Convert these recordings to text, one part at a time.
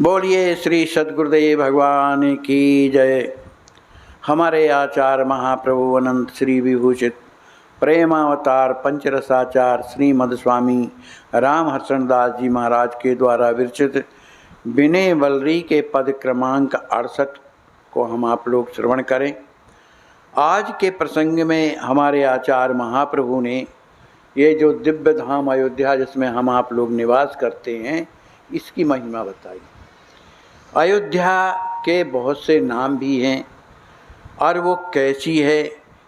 बोलिए श्री सद्गुरुदेव भगवान की जय। हमारे आचार्य महाप्रभु अनंत श्री विभूषित प्रेमावतार पंचरसाचार श्रीमद स्वामी रामहर्षण दास जी महाराज के द्वारा विरचित विनय वल्लरी के पद क्रमांक 68 को हम आप लोग श्रवण करें। आज के प्रसंग में हमारे आचार्य महाप्रभु ने ये जो दिव्य धाम अयोध्या जिसमें हम आप लोग निवास करते हैं इसकी महिमा बताई। अयोध्या के बहुत से नाम भी हैं और वो कैसी है,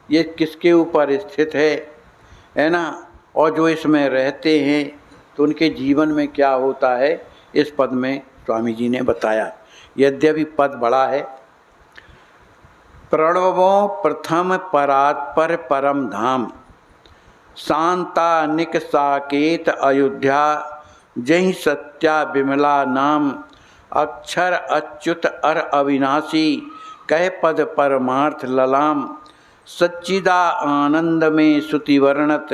ये किसके ऊपर स्थित है ना, और जो इसमें रहते हैं तो उनके जीवन में क्या होता है, इस पद में स्वामी जी ने बताया। यद्यपि पद बड़ा है। प्रणवों प्रथम परात्पर परम धाम, शांता निक साकेत अयोध्या, जहि सत्या विमला नाम, अक्षर अच्युत अर अविनाशी, कह पद परमार्थ ललाम, सच्चिदा आनंद में श्रुति वर्णत,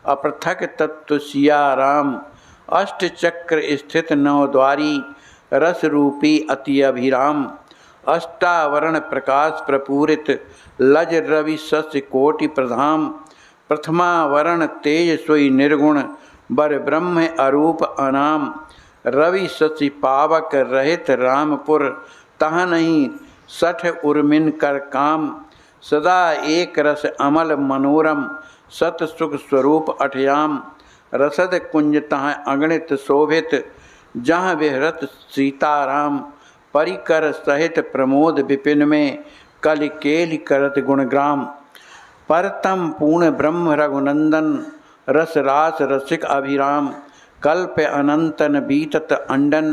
अपृथक तत्व सिया राम, अष्ट चक्र स्थित नवद्वारी, रस रूपी अति अभिराम, अष्टावरण प्रकाश प्रपूरित, लज रवि सस्य कोटि प्रधाम, प्रथमा वरण तेज सोई निर्गुण, बर ब्रह्म अरूप अनाम, रवि शशि पावक रहित रामपुर, तह नहीं सठ उर्मिन कर काम, सदा एक रस अमल मनोरम, सत सुख स्वरूप अठयाम, रसद कुंज तह अगणित शोभित, जहाँ विहरत सीताराम, परिकर सहित प्रमोद विपिन में, कल केलि करत गुणग्राम, परतम पूर्ण ब्रह्म रघुनंदन, रस रास रसिक अभिराम, कल्प अनंतन बीतत अंडन,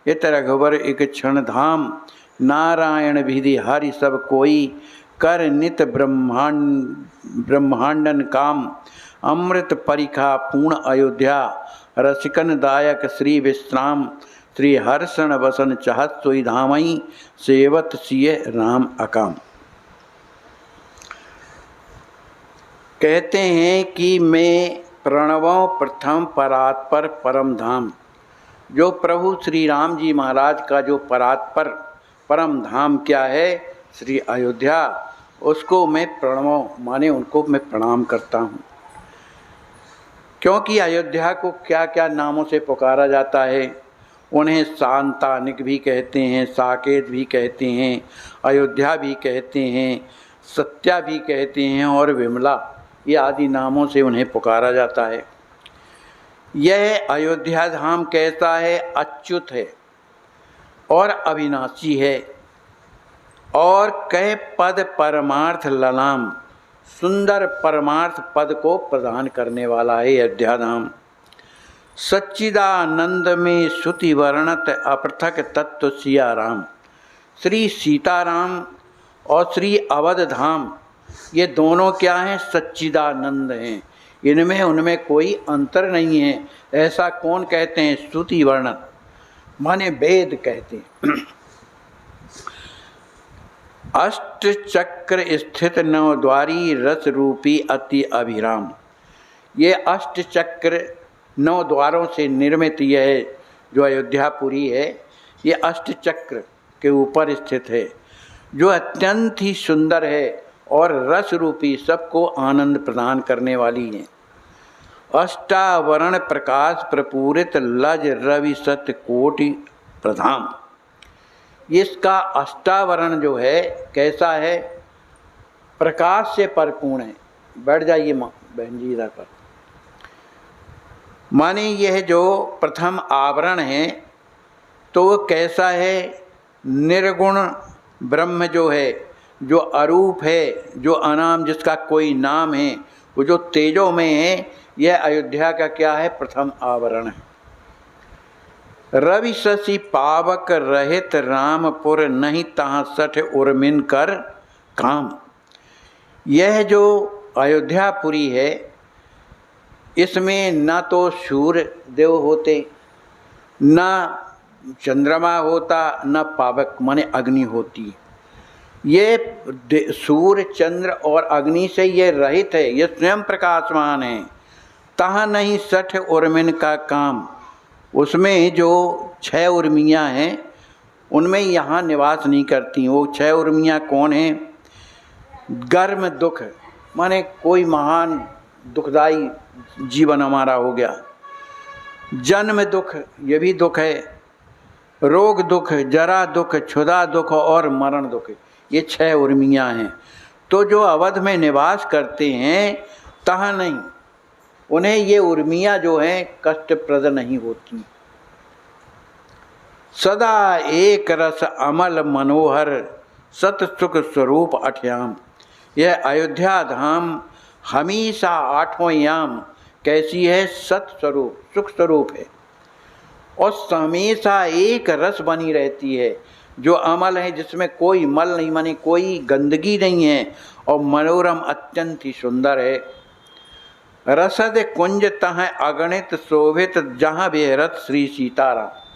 इत रघुवर एक क्षण धाम, नारायण विधि हरि सब कोई, कर नित ब्रह्मांडन काम, अमृत परिखा पूर्ण अयोध्या, रसिकन दायक श्री विश्राम, श्री हर्षण वसन चाहत सोई धामई, सेवत सिय राम अकाम। कहते हैं कि मैं प्रणवों प्रथम परात्पर परम धाम, जो प्रभु श्री राम जी महाराज का जो परात्पर परम धाम क्या है, श्री अयोध्या, उसको मैं प्रणवों माने उनको मैं प्रणाम करता हूँ। क्योंकि अयोध्या को क्या क्या नामों से पुकारा जाता है। उन्हें शांतानिक भी कहते हैं, साकेत भी कहते हैं, अयोध्या भी कहते हैं, सत्या भी कहते हैं और विमला, ये आदि नामों से उन्हें पुकारा जाता है। यह अयोध्या धाम कैसा है, अच्युत है और अविनाशी है, और कह पद परमार्थ ललाम, सुंदर परमार्थ पद को प्रदान करने वाला है अयोध्या धाम। सच्चिदानंद में श्रुति वर्णत, अपृथक तत्व सिया राम, श्री सीताराम और श्री अवध धाम, ये दोनों क्या हैं, सच्चिदानंद हैं। इनमें उनमें कोई अंतर नहीं है। ऐसा कौन कहते हैं, श्रुति वर्णत माने वेद कहते हैं। अष्ट चक्र स्थित नवद्वारी, रस रूपी अति अभिराम, ये अष्ट चक्र 9 द्वारों से निर्मित यह जो अयोध्यापुरी है, ये अष्ट चक्र के ऊपर स्थित है, जो अत्यंत ही सुंदर है और रस रूपी सबको आनंद प्रदान करने वाली है। अष्टावरण प्रकाश प्रपूरित, लज रवि सत्य कोटि प्रधाम, इसका अष्टावरण जो है कैसा है, प्रकाश से परिपूर्ण है। बैठ जाइए माँ बहन जी इधर पर। माने यह जो प्रथम आवरण है तो वो कैसा है, निर्गुण ब्रह्म जो है, जो अरूप है, जो अनाम, जिसका कोई नाम है, वो जो तेजों में है, यह अयोध्या का क्या है, प्रथम आवरण है। रवि शशि पावक रहित रामपुर, नहीं तहाँ सठ उर्मिन कर काम, यह जो अयोध्यापुरी है इसमें न तो सूर्य देव होते, न चंद्रमा होता, न पावक माने अग्नि होती। ये सूर्य चंद्र और अग्नि से ये रहित है, ये स्वयं प्रकाशमान है। तहाँ नहीं सठ उर्मिन का काम, उसमें जो 6 उर्मियाँ हैं उनमें यहाँ निवास नहीं करती। वो 6 उर्मियाँ कौन हैं? गर्म दुख, माने कोई महान दुखदाई जीवन हमारा हो गया। जन्म दुख, ये भी दुख है। रोग दुख, जरा दुख, क्षुधा दुख और मरण दुख, ये 6 उर्मियाँ हैं। तो जो अवध में निवास करते हैं तहाँ नहीं, उन्हें ये उर्मियाँ जो हैं कष्टप्रद नहीं होती। सदा एक रस अमल मनोहर सत सुख स्वरूप अठयाम। यह अयोध्या धाम हमेशा 8वां याम कैसी है? सत स्वरूप, सुख स्वरूप है और हमेशा एक रस बनी रहती है, जो अमल है, जिसमें कोई मल नहीं, माने कोई गंदगी नहीं है, और मनोरम अत्यंत ही सुंदर है। रसद कुंज तह अगणित शोभित जहाँ बेहरत श्री सीताराम।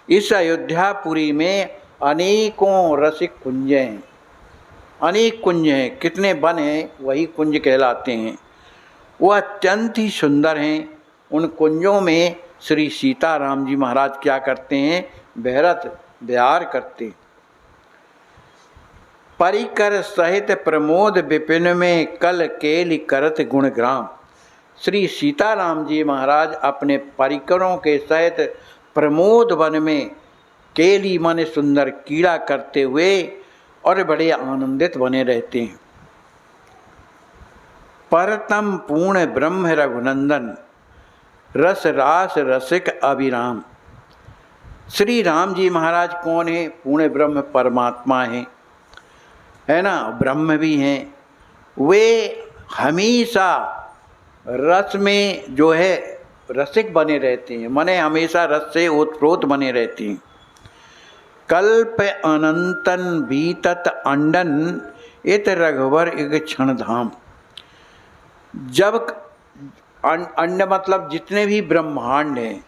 इस अयोध्यापुरी में अनेकों रसिक कुंज हैं, अनेक कुंज हैं। कितने वन हैं वही कुंज कहलाते हैं। वो अत्यंत ही सुंदर हैं। उन कुंजों में श्री सीताराम जी महाराज क्या करते हैं? बेहरत विहार करते। परिकर सहित प्रमोद विपिन में कल केली करत गुणग्राम। श्री सीताराम जी महाराज अपने परिकरों के सहित प्रमोद वन में केली माने सुंदर कीड़ा करते हुए और बड़े आनंदित बने रहते हैं। परतम पूर्ण ब्रह्म रघुनंदन रस रास रसिक अभिराम। श्री राम जी महाराज कौन है? पूर्ण ब्रह्म परमात्मा है ना, ब्रह्म भी हैं। वे हमेशा रस में जो है रसिक बने रहते हैं, माने हमेशा रस से ओतप्रोत बने रहती हैं। कल्प अनंतन बीतत अंडन इत रघुवर एक क्षण धाम। जब अंड मतलब जितने भी ब्रह्मांड हैं,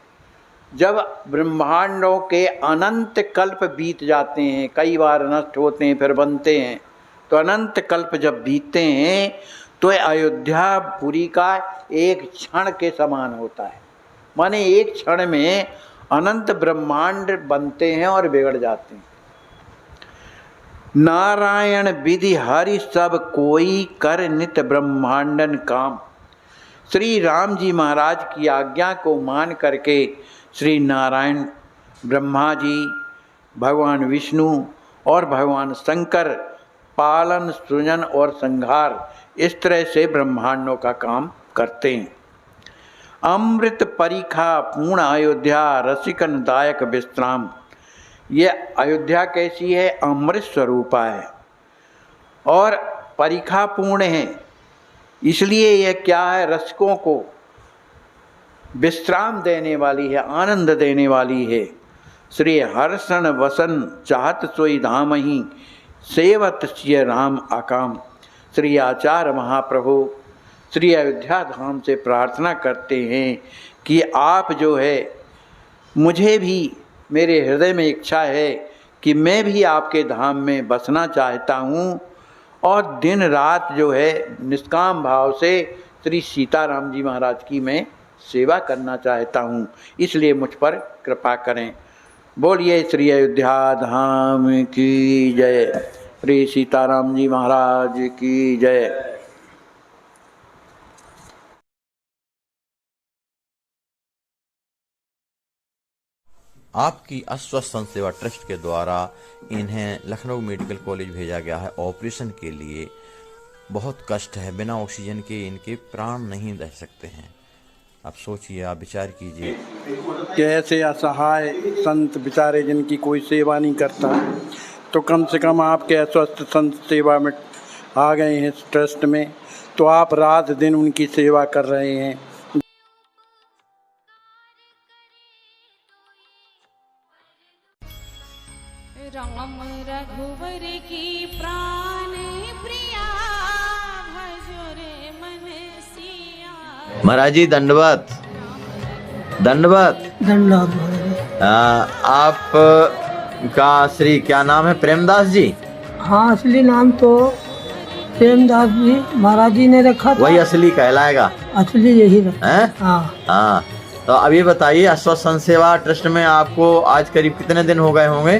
जब ब्रह्मांडों के अनंत कल्प बीत जाते हैं, कई बार नष्ट होते हैं फिर बनते हैं, तो अनंत कल्प जब बीतते हैं तो अयोध्यापुरी का एक क्षण के समान होता है। माने एक क्षण में अनंत ब्रह्मांड बनते हैं और बिगड़ जाते हैं। नारायण विधि हरि सब कोई कर नित ब्रह्मांडन काम। श्री राम जी महाराज की आज्ञा को मान करके श्री नारायण, ब्रह्मा जी, भगवान विष्णु और भगवान शंकर पालन, सृजन और संहार इस तरह से ब्रह्मांडों का काम करते हैं। अमृत परिखा पूर्ण अयोध्या रसिकन दायक विश्राम। ये अयोध्या कैसी है? अमृत स्वरूपा है और परिखा पूर्ण है, इसलिए यह क्या है? रसिकों को विश्राम देने वाली है, आनंद देने वाली है। श्री हर्षण वसन चाहत सोई धाम ही सेवत सिय राम आकाम। श्री आचार्य महाप्रभु श्री अयोध्या धाम से प्रार्थना करते हैं कि आप जो है, मुझे भी मेरे हृदय में इच्छा है कि मैं भी आपके धाम में बसना चाहता हूँ और दिन रात जो है निष्काम भाव से श्री सीताराम जी महाराज की मैं सेवा करना चाहता हूँ, इसलिए मुझ पर कृपा करें। बोलिए श्री अयोध्या धाम की जय, श्री सीताराम जी महाराज की जय। आपकी अस्वस्थ संत सेवा ट्रस्ट के द्वारा इन्हें लखनऊ मेडिकल कॉलेज भेजा गया है ऑपरेशन के लिए। बहुत कष्ट है, बिना ऑक्सीजन के इनके प्राण नहीं रह सकते हैं। आप सोचिए, आप विचार कीजिए कि ऐसे असहाय संत बेचारे जिनकी कोई सेवा नहीं करता, तो कम से कम आपके अस्वस्थ संत सेवा में आ गए हैं ट्रस्ट में, तो आप रात दिन उनकी सेवा कर रहे हैं। राम रघुवर की प्राण प्रिया भजो रे मन सिया। महाराज जी दंडवत दंडवत दंडवत। आप का श्री क्या नाम है? प्रेमदास जी? हाँ, असली नाम तो प्रेमदास जी महाराज जी ने रखा था। वही असली कहलाएगा? असली यही रखा है। हाँ। तो अब ये बताइए, अस्वस्थ संत सेवा ट्रस्ट में आपको आज करीब कितने दिन हो गए होंगे?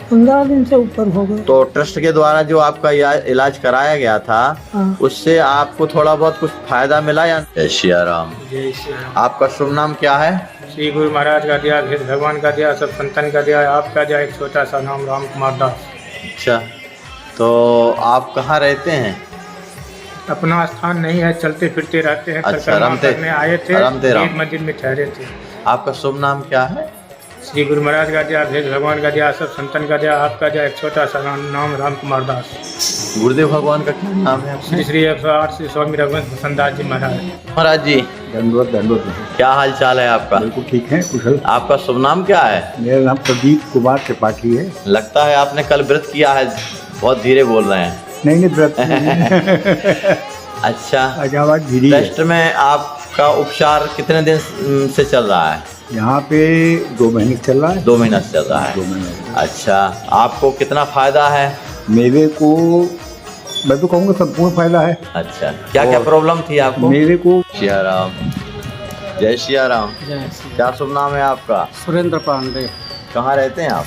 15 दिन से ऊपर हो गए। तो ट्रस्ट के द्वारा जो आपका इलाज कराया गया था, हाँ। उससे आपको थोड़ा बहुत कुछ फायदा मिला या? जय सिया राम। जय श्री राम। आपका शुभ नाम क्या है? श्री गुरु महाराज का दिया, भेद भगवान का दिया, सब संतन का दिया, आपका दिया एक छोटा सा नाम राम कुमार दास। अच्छा, तो आप कहाँ रहते हैं? अपना स्थान नहीं है, चलते फिरते रहते हैं। अच्छा, परिक्रमा रमते- करने आए थे, रमते राम। एक मंदिर में ठहरे थे। आपका शुभ नाम क्या है? श्री गुरु महाराज का दिया, भेद भगवान का दिया, सब संतन का दिया, आपका दिया एक छोटा सा नाम राम कुमार दास। गुरुदेव भगवान का क्या नाम है? श्री श्री 108 श्री स्वामी रघुवंश बसंतदास जी महाराज। महाराज जी, दंडवत दंडवत। क्या हाल चाल है आपका? बिल्कुल ठीक है, कुशल। आपका शुभ नाम क्या है? मेरा नाम प्रदीप कुमार त्रिपाठी है। लगता है आपने कल व्रत किया है, बहुत धीरे बोल रहे हैं। नहीं व्रत नहीं। अच्छा, आज आवाज धीरे है। टेस्ट में आपका उपचार कितने दिन से चल रहा है? यहाँ पे 2 महीने से चल रहा है। 2 महीना से चल रहा 2 है। महीने। अच्छा, आपको कितना फायदा है? मेरे को, मैं तो कहूँगा संपूर्ण फायदा है। अच्छा, क्या क्या प्रॉब्लम थी आपको? मेरे को सिया राम। जय सिया राम। क्या शुभ नाम है आपका? सुरेंद्र पांडे, कहाँ रहते हैं आप?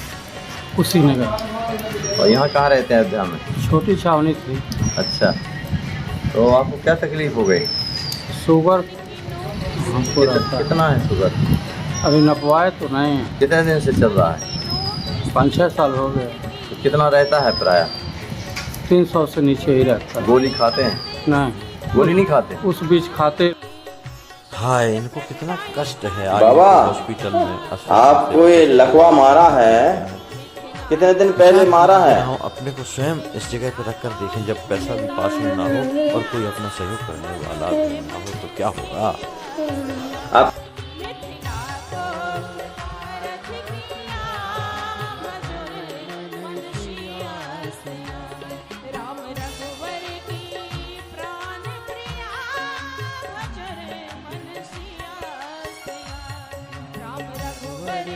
कुशीनगर। और यहाँ कहाँ रहते हैं अयोध्या में? छोटी छावनी थी। अच्छा, तो आपको क्या तकलीफ हो गई? शुगर हमको रहता है। कितना है शुगर? अभी नपवाए तो नहीं, कितने दिन से चल रहा है? 5-6 साल हो गए। तो कितना रहता है प्राय? 300 से नीचे ही रहता है। गोली खाते हैं? नहीं, गोली नहीं खाते? उस बीच खाते। हाय, इनको कितना कष्ट है आज बाबा, हॉस्पिटल में। आपको ये लकवा मारा है, कितने दिन पहले मारा है? हम अपने को स्वयं इस जगह पर रख कर देखें, जब पैसा भी पास में ना हो और कोई अपना सहयोग करने वाला भी ना हो तो क्या होगा। आप राम रघुवर की प्राण प्रिया भजो रे मन सिया सिया। राम रघुवर